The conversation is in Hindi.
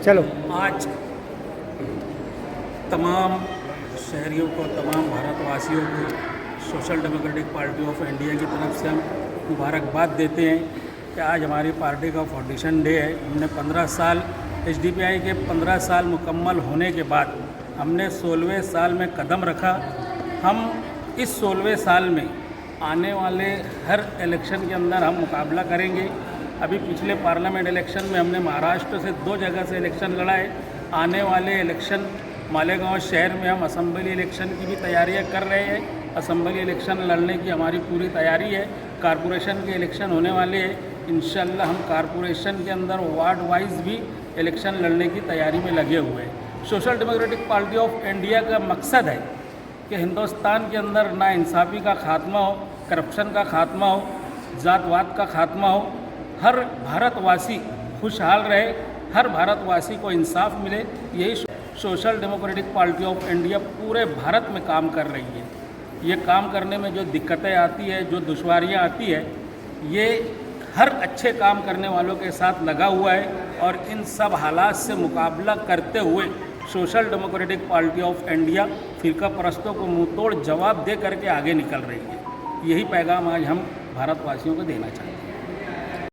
चलो। आज तमाम शहरियों को, तमाम भारतवासियों को social democratic party of India की तरफ से हम मुबारकबाद देते हैं कि आज हमारी पार्टी का फाउंडेशन डे है। हमने 15 साल एसडीपीआई के 15 साल मुकम्मल होने के बाद हमने 16वें साल में कदम रखा। हम इस 16वें साल में आने वाले हर इलेक्शन के अंदर हम मुकाबला करेंगे। अभी पिछले पार्लियामेंट इलेक्शन में हमने महाराष्ट्र से 2 जगह से इलेक्शन लड़ा है। आने वाले इलेक्शन मालेगांव शहर में हम असेंबली इलेक्शन की भी तैयारियां कर रहे हैं। असेंबली इलेक्शन लड़ने की हमारी पूरी तैयारी है। कारपोरेशन के इलेक्शन होने वाले हैं। इंशाल्लाह हम कारपोरेशन के अंदर वार्ड वाइज भी इलेक्शन लड़ने की तैयारी में लगे हुए हैं। Social democratic party of India का मकसद है कि हिंदुस्तान के अंदर नाइंसाफ़ी का खात्मा हो, करप्शन का खात्मा हो, जातवाद का खात्मा हो, हर भारतवासी खुशहाल रहे, हर भारतवासी को इंसाफ मिले। यही social democratic party of India पूरे भारत में काम कर रही है। ये काम करने में जो दिक्कतें आती है, जो दुश्वारियाँ आती है, ये हर अच्छे काम करने वालों के साथ लगा हुआ है और इन सब हालात से मुकाबला करते हुए social democratic party of India फ़िरका परस्तों को मुंह तोड़ जवाब दे करके आगे निकल रही है। यही पैगाम आज हम भारतवासियों को देना चाहते हैं।